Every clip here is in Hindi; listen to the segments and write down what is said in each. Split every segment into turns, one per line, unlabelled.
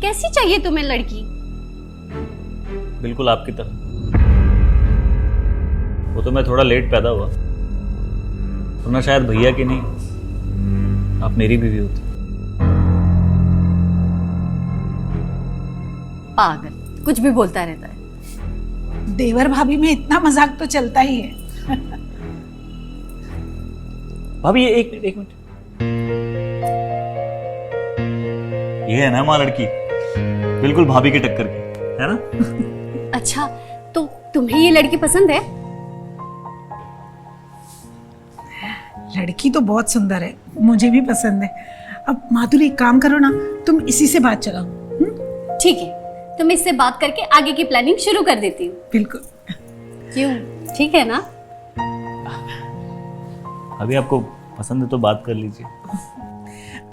कैसी चाहिए तुम्हें लड़की?
बिल्कुल आपकी तरह। वो तो मैं थोड़ा लेट पैदा हुआ, वरना शायद भैया की नहीं आप मेरी बीवी होती।
पागल, कुछ भी बोलता रहता है।
देवर भाभी में इतना मजाक तो चलता ही है।
भाभी ये एक मिनट, ये है ना माँ लड़की, बिल्कुल भाभी की टक्कर की, है ना?
अच्छा, तो तुम्हें ये लड़की पसंद है?
लड़की तो बहुत सुंदर है, मुझे भी पसंद है। अब माधुरी एक काम करो ना, तुम इसी से बात चलाओ।
ठीक है, तो मैं इससे बात करके आगे की प्लानिंग शुरू कर देती हूँ।
बिल्कुल।
क्यों, ठीक है ना?
अभी आपको पसंद है तो बात कर लीजिए।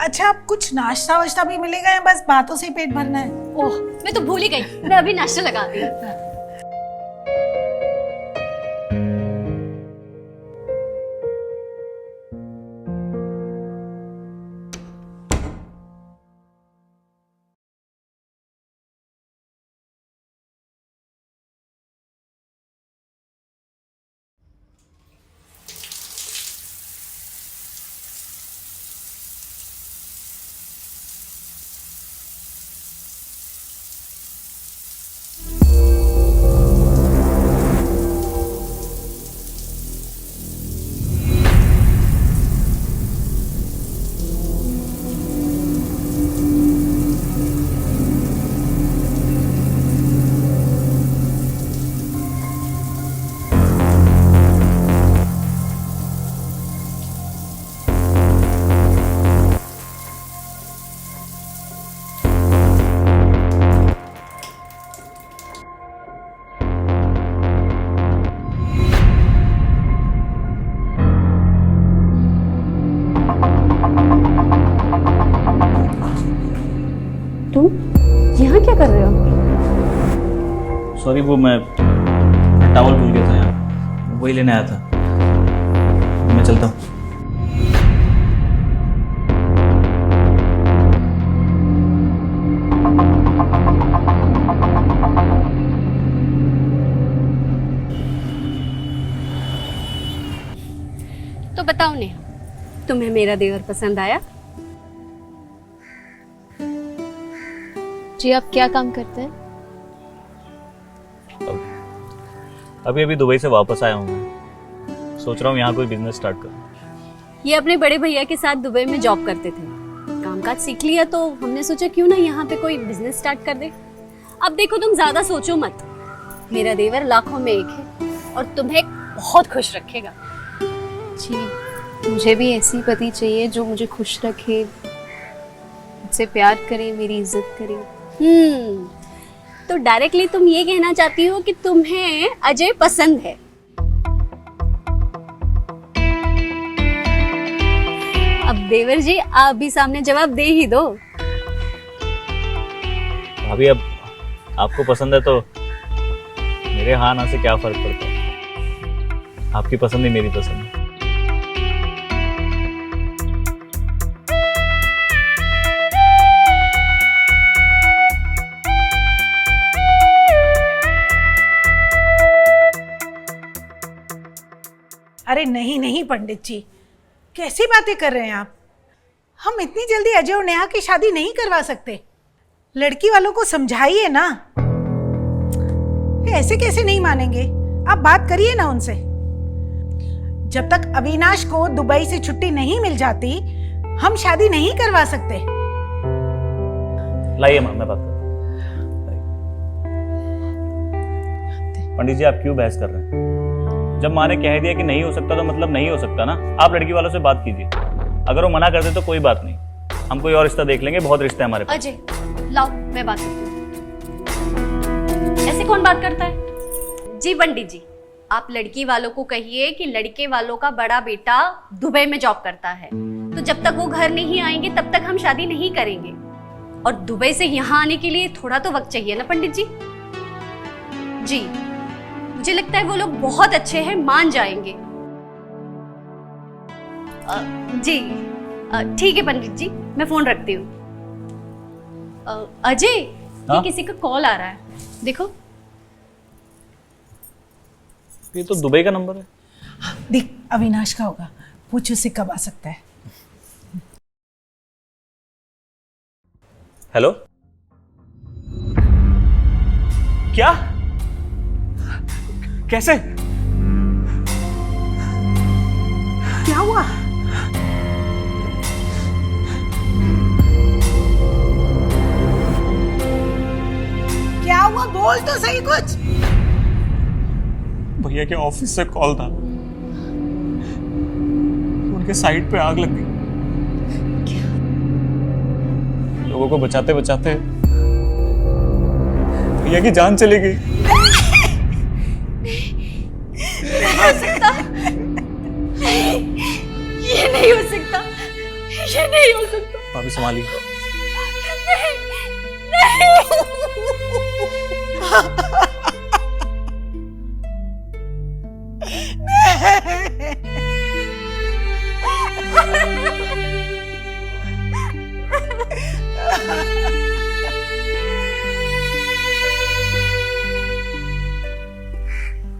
अच्छा, अब कुछ नाश्ता वाश्ता भी मिलेगा या बस बातों से ही पेट भरना है?
ओह, मैं तो भूल ही गई, मैं अभी नाश्ता लगा दी। तुम यहाँ क्या कर रहे हो?
सॉरी, वो मैं टॉवल भूल गया था यहाँ, वही लेने आया था। मैं चलता हूँ।
तो बताओ नेहा, तुम्हें मेरा देवर पसंद आया?
जी, आप क्या काम करते हैं?
अभी दुबई से वापस आया हूँ मैं, सोच रहा हूँ यहाँ कोई बिजनेस स्टार्ट करूँ।
ये अपने बड़े भैया के साथ दुबई में जॉब करते थे, कामकाज सीख लिया तो हमने सोचा क्यों ना यहाँ पे कोई बिजनेस स्टार्ट कर दे। अब देखो, तुम ज्यादा सोचो मत, मेरा देवर लाखों में एक है और तुम्हें बहुत खुश रखेगा।
जी, मुझे भी ऐसी पति चाहिए जो मुझे खुश रखे, मुझसे प्यार करे, मेरी इज्जत करे।
तो डायरेक्टली तुम ये कहना चाहती हो कि तुम्हें अजय पसंद है? अब देवर जी, आप भी सामने जवाब दे ही दो।
भाभी, अब आपको पसंद है तो मेरे हाँ ना से क्या फर्क पड़ता है? आपकी पसंद ही मेरी पसंद है।
अरे नहीं नहीं पंडित जी, कैसी बातें कर रहे हैं आप? हम इतनी जल्दी अजय और नेहा की शादी नहीं करवा सकते। लड़की वालों को समझाइए ना, ऐसे कैसे नहीं मानेंगे? आप बात करिए ना उनसे। जब तक अविनाश को दुबई से छुट्टी नहीं मिल जाती, हम शादी नहीं करवा सकते।
लाइए माँ, मैं बात करता हूँ। पंडित जी, आप क्यों बहस कर रहे हैं? जब माँ ने कह दिया कि नहीं हो सकता तो मतलब नहीं हो सकता ना। आप लड़की वालों से बात कीजिए, अगर वो मना कर दे तो कोई बात नहीं, हम कोई और रिश्ता देख लेंगे, बहुत रिश्ते हैं हमारे पास।
अजय, लाओ मैं बात करती हूँ। ऐसे कौन बात करता है? जी पंडित जी, आप लड़की वालों को कहिए कि लड़के वालों का बड़ा बेटा दुबई में जॉब करता है, तो जब तक वो घर नहीं आएंगे तब तक हम शादी नहीं करेंगे। और दुबई से यहाँ आने के लिए थोड़ा तो वक्त चाहिए ना पंडित जी। जी, मुझे लगता है वो लोग बहुत अच्छे हैं, मान जाएंगे। जी ठीक है पंडित जी, मैं फोन रखती हूँ। अजय,
हाँ?
ये किसी का कॉल आ रहा है, देखो।
ये तो दुबई का नंबर है।
देख, अविनाश का होगा, पूछ उससे कब आ सकता है।
हेलो, क्या? कैसे?
क्या हुआ? क्या हुआ, बोल तो सही कुछ।
भैया के ऑफिस से कॉल था, उनके साइट पे आग लग गई। लोगों को बचाते बचाते भैया की जान चली गई।
नहीं हो सकता, ये नहीं हो सकता, ये नहीं हो सकता।
भाभी संभालिए।
नहीं, नहीं।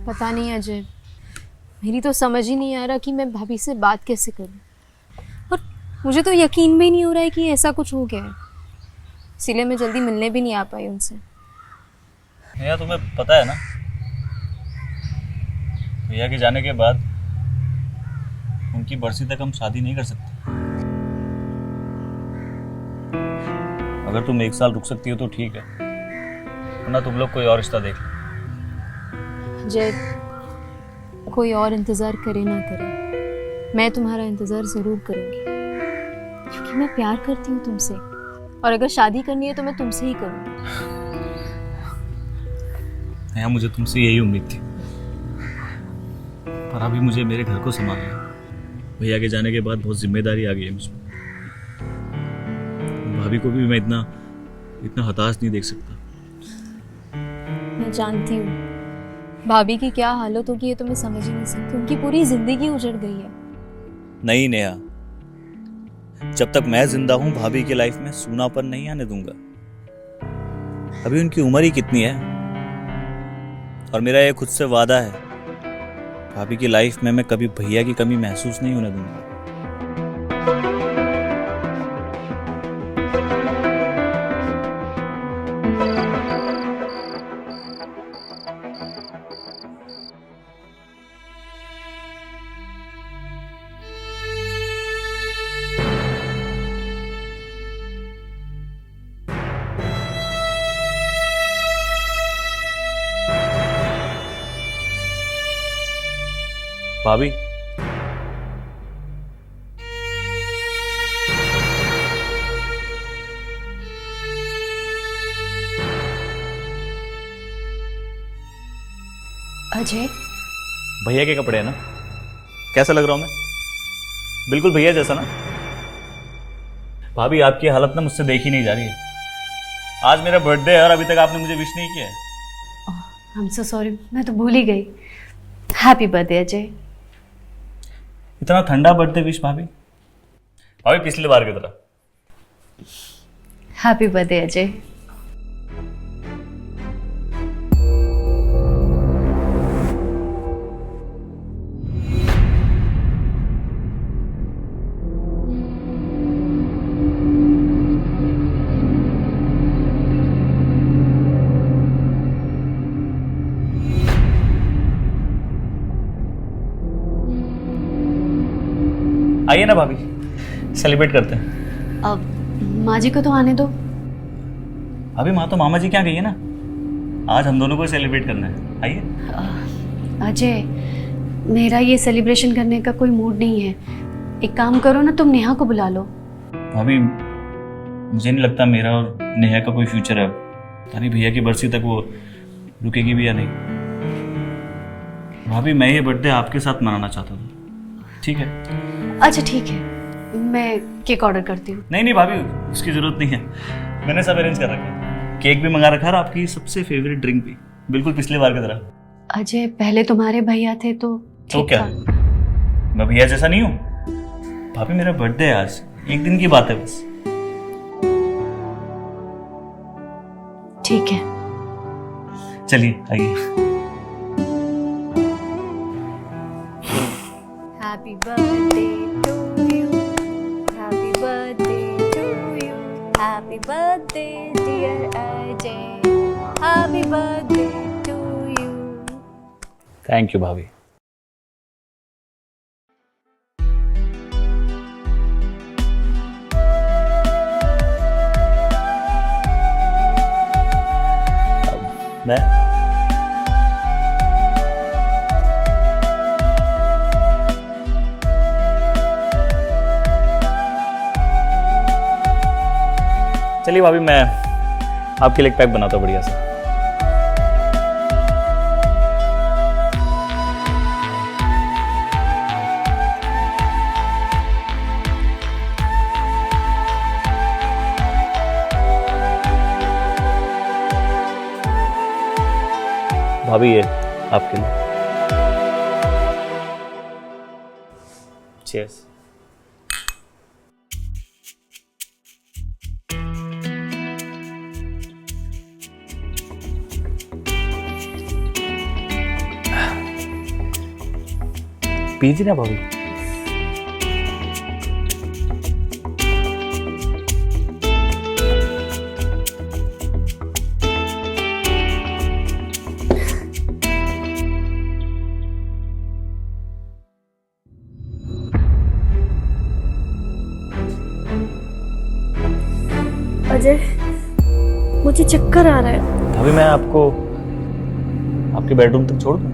पता नहीं अजय, मेरी तो समझ ही नहीं आ रहा कि मैं भाभी से बात कैसे करूं। और मुझे तो यकीन भी नहीं हो रहा है कि ऐसा कुछ हो गया है, इसीलिए मैं जल्दी मिलने भी नहीं आ पाई उनसे।
भैया तुम्हें पता है ना, भैया के जाने के बाद उनकी बरसी तक हम शादी नहीं कर सकते। अगर तुम 1 साल रुक सकती हो तो ठीक है, वरना तुम लोग कोई और रिश्ता देख लो।
जय, कोई और इंतज़ार करे ना करे, मैं तुम्हारा इंतज़ार ज़रूर करूँगी, क्योंकि मैं प्यार करती हूँ तुमसे, और अगर शादी करनी है तो मैं तुमसे ही करूँगी।
भैया मुझे तुमसे यही उम्मीद थी, पर अभी मुझे मेरे घर को संभालना है। भैया के जाने के बाद बहुत जिम्मेदारी आ गई है मुझमें। भाभी को भी मैं इतना हताश नहीं देख सकता।
मैं जानती हूँ भाभी की क्या हालत होगी, ये तो मैं समझ ही नहीं सकती। उनकी पूरी जिंदगी उजड़ गई है।
नहीं नेहा, जब तक मैं जिंदा हूं भाभी की लाइफ में सूनापन नहीं आने दूंगा। अभी उनकी उम्र ही कितनी है, और मेरा ये खुद से वादा है, भाभी की लाइफ में मैं कभी भैया की कमी महसूस नहीं होने दूंगा। भाभी,
अजय,
भैया के कपड़े हैं ना? कैसा लग रहा हूं मैं? बिल्कुल भैया जैसा ना? भाभी आपकी हालत ना मुझसे देखी नहीं जा रही है। आज मेरा बर्थडे है और अभी तक आपने मुझे विश नहीं किया है।
आई एम सो सॉरी, मैं तो भूल ही गई। Happy birthday Ajay.
इतना ठंडा बर्थडे विश भाभी? भाभी पिछली बार की तरह।
Happy birthday Ajay.
आइए ना भाभी, सेलिब्रेट करते हैं।
अब माँ जी को तो आने दो।
अभी माँ तो मामा जी क्या गई है ना, आज हम दोनों को सेलिब्रेट करना है। आइए।
अजय, मेरा ये सेलिब्रेशन करने का कोई मूड नहीं है। एक काम करो ना, तुम नेहा को बुला लो।
भाभी मुझे नहीं लगता मेरा और नेहा का कोई फ्यूचर है। पता नहीं भैया की बरसी तक वो रुकेगी भी या नहीं। भाभी मैं ये बर्थडे आपके साथ मनाना चाहता था, ठीक है?
अच्छा ठीक है, मैं केक ऑर्डर करती हूँ।
नहीं भाभी, उसकी जरूरत नहीं है, मैंने सब अरेंज कर रखा है। केक भी मंगा रखा है और आपकी सबसे फेवरेट ड्रिंक भी, बिल्कुल पिछली बार की तरह।
अजय, पहले तुम्हारे भैया थे तो ठीक
क्या
था।
मैं भैया जैसा नहीं हूँ? भाभी मेरा बर्थडे है आज, एक दिन की बात है बस।
ठीक है।
चलिए आइए।
Happy birthday to you, happy birthday to you, happy birthday dear Ajay, happy birthday to you.
Thank you भाभी। मैं चलिए भाभी, मैं आपके लिए एक पैक बनाता हूँ बढ़िया सा। भाभी ये आपके लिए। चीयर्स। पीजिए ना भाभी।
अजय, मुझे चक्कर आ रहा है।
अभी मैं आपको आपके बेडरूम तक छोड़ दूं?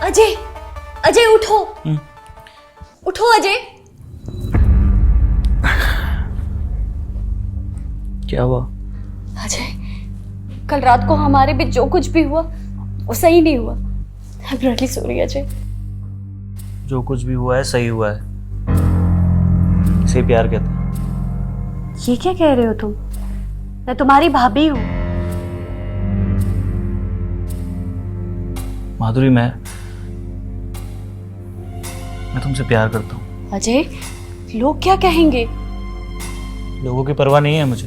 अजय, अजय उठो, उठो अजय।
क्या हुआ?
अजय, कल रात को हमारे बीच जो कुछ भी हुआ वो सही नहीं हुआ। I'm really sorry Ajay.
जो कुछ भी हुआ है सही हुआ है, इसे प्यार कहते हैं।
ये क्या कह रहे हो तुम? मैं तुम्हारी भाभी हूँ।
माधुरी, मैं तुमसे प्यार करता हूँ।
अजय, लोग क्या कहेंगे?
लोगों की परवाह नहीं है मुझे,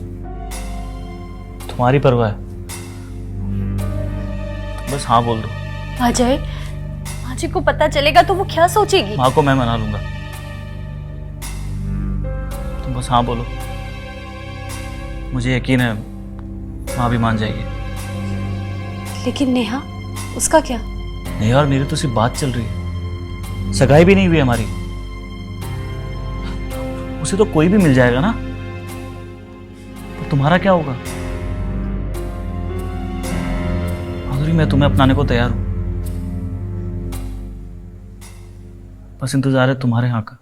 तुम्हारी परवाह है। तुम बस हाँ बोल दो।
अजय, अजय को पता चलेगा तो वो क्या सोचेगी?
माँ को मैं मना लूंगा, तुम बस हाँ बोलो। मुझे यकीन है माँ भी मान जाएगी।
लेकिन नेहा, उसका क्या?
नहीं, और मेरी तो सिर्फ बात चल रही है, सगाई भी नहीं हुई हमारी। उसे तो कोई भी मिल जाएगा ना, तो तुम्हारा क्या होगा? माधुरी, मैं तुम्हें अपनाने को तैयार हूं, बस इंतजार है तुम्हारे यहाँ का।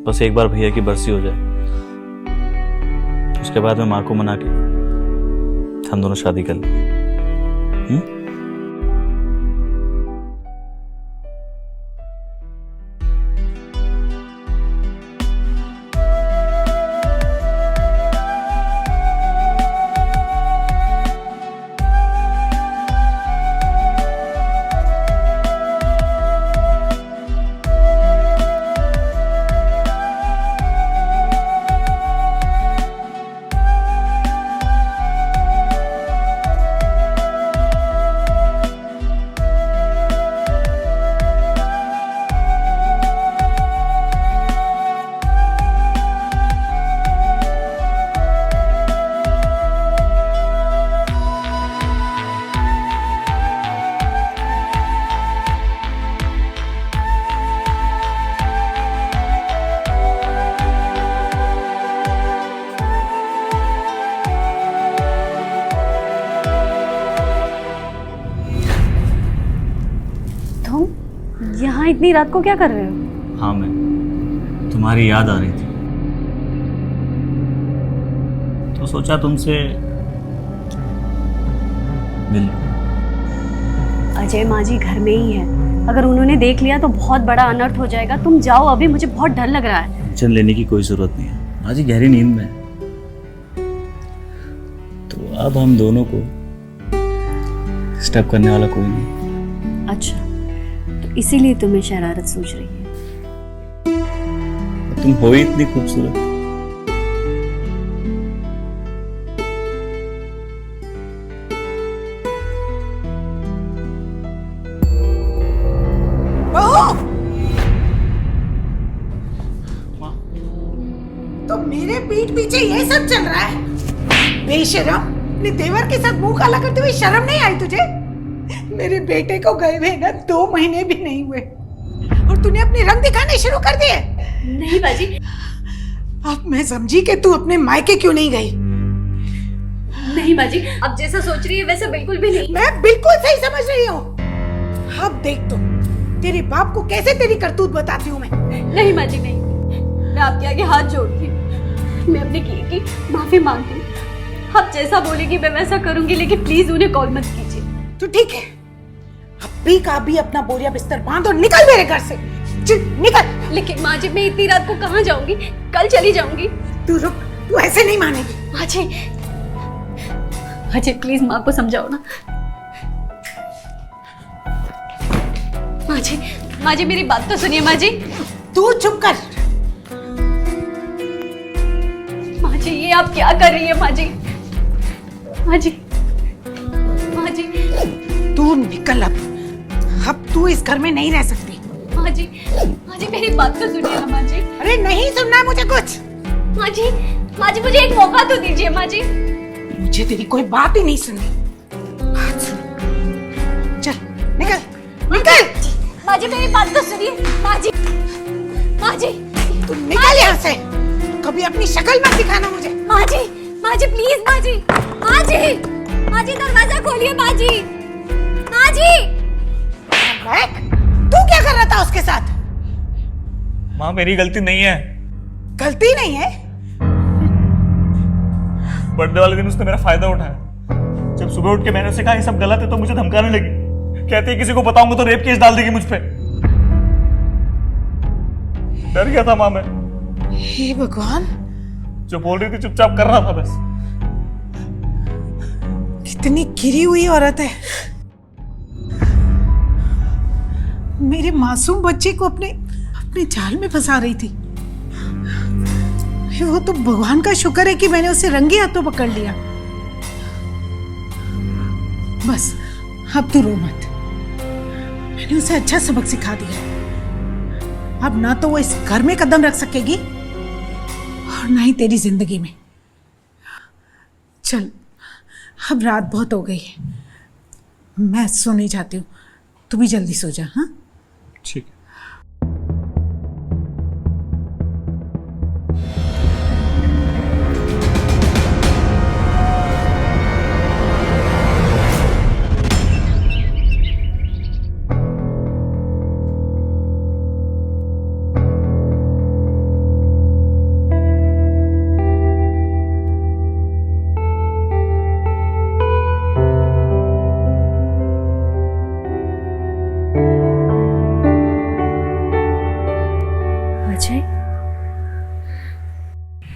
बस एक बार भैया की बरसी हो जाए, उसके बाद मैं माँ को मना के हम दोनों शादी कर लें।
इतनी रात को क्या कर रहे हो?
हाँ, मैं तुम्हारी याद आ रही थी तो सोचा तुमसे मिल लूं।
अजय, माँ जी घर में ही है, अगर उन्होंने देख लिया तो बहुत बड़ा अनर्थ हो जाएगा। तुम जाओ अभी, मुझे बहुत डर लग रहा है।
टेंशन लेने की कोई जरूरत नहीं है, माँ जी गहरी नींद में है। तो अब हम दोनों को डिस्टर्ब करने वाला कोई नहीं।
अच्छा, तो इसीलिए तुम्हें शरारत सूझ रही है।
तुम हो ही इतनी खूबसूरत।
बहू, तो मेरे पीठ पीछे ये सब चल रहा है? बेशरम, अपने देवर के साथ मुंह काला करते हुए शर्म नहीं आई तुझे? मेरे बेटे को गए हुए ना 2 महीने भी नहीं हुए और तूने अपने रंग दिखाने शुरू कर दिए।
नहीं बाजी।
अब मैं समझी कि तू अपने मायके क्यों नहीं गई।
नहीं बाजी, अब जैसा सोच रही है वैसा बिल्कुल भी नहीं।
मैं बिल्कुल सही समझ रही हूँ। अब देख तो तेरे बाप को कैसे तेरी करतूत बताती हूँ मैं।
नहीं बाजी, नहीं, मैं आपके आगे हाथ जोड़ती हूँ, मैं अपने किए की माफी मांगती हूँ। आप जैसा बोलेगी मैं वैसा करूंगी, लेकिन प्लीज उन्हें कॉल मत कीजिए।
तो ठीक है, अभी का अभी अपना बोरिया बिस्तर बांध और निकल मेरे घर से। चल निकल।
लेकिन माँ जी, मैं इतनी रात को कहाँ जाऊंगी? कल चली जाऊंगी।
तू रुक, तू ऐसे नहीं मानेगी।
माँ जी, माँ जी प्लीज माँ को समझाओ ना। माँ जी मेरी बात तो सुनिए माँ जी।
तू चुप कर।
माँ जी, ये आप क्या कर रही है माँ जी? माँ जी, माँ जी,
तू निकल अब तू इस घर में नहीं रह सकती।
माँ जी मेरी बात तो सुनिए ना माँ जी।
अरे नहीं सुनना है मुझे कुछ।
माँ जी मुझे एक मौका तो दीजिए माँ जी।
मुझे तेरी कोई बात ही नहीं सुननी। बात सुन। चल निकल निकल।
माँ जी मेरी बात तो सुनिए। माँ जी
तू निकल यहाँ से। कभी अपनी शक्ल मत दिखाना मुझे।
माँ जी प्लीज माँ जी दरवाजा खोलिए माँ जी।
तू क्या कर रहा था उसके साथ?
माँ मेरी गलती नहीं है।
गलती नहीं है?
बर्थडे वाले दिन उसने मेरा फायदा उठाया। जब सुबह उठ के मैंने उसे कहा ये सब गलत है तो मुझे धमकाने लगी। कहती है किसी को बताऊंगा तो रेप केस डाल देगी मुझ पे। डर गया था माँ मैं।
हे भगवान,
जो बोल रही थी चुपचाप कर रहा था बस।
कितनी गिरी हुई औरत है। मेरे मासूम बच्चे को अपने जाल में फंसा रही थी। वो तो भगवान का शुक्र है कि मैंने उसे रंगे हाथों पकड़ लिया। बस अब तू रो मत। मैंने उसे अच्छा सबक सिखा दिया। अब ना तो वो इस घर में कदम रख सकेगी और ना ही तेरी जिंदगी में। चल, अब रात बहुत हो गई है, मैं सोने जाती हूँ। तू भी जल्दी सो जा। हाँ
ठीक है।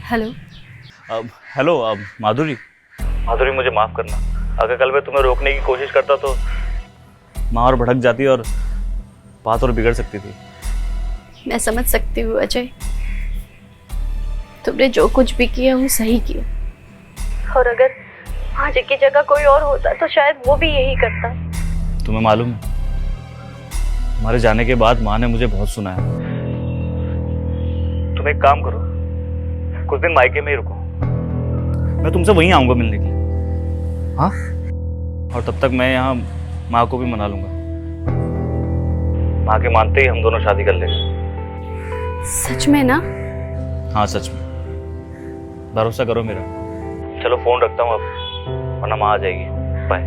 हेलो।
हेलो माधुरी मुझे माफ करना। अगर कल मैं तुम्हें रोकने की कोशिश करता तो माँ और भड़क जाती और बात और बिगड़ सकती थी।
मैं समझ सकती हूँ अजय, तुमने जो कुछ भी किया वो सही किया, और अगर आज की जगह कोई और होता तो शायद वो भी यही करता।
तुम्हें मालूम है, हमारे जाने के बाद माँ ने मुझे बहुत सुनाया। तुम एक काम करो, कुछ दिन मायके में ही रुको, मैं तुमसे वहीं आऊंगा मिलने के लिए। हाँ, और तब तक मैं यहाँ माँ को भी मना लूंगा। माँ के मानते ही हम दोनों शादी कर लेंगे।
सच में ना?
हाँ सच में, भरोसा करो मेरा। चलो फोन रखता हूँ अब, वरना माँ आ जाएगी। बाय।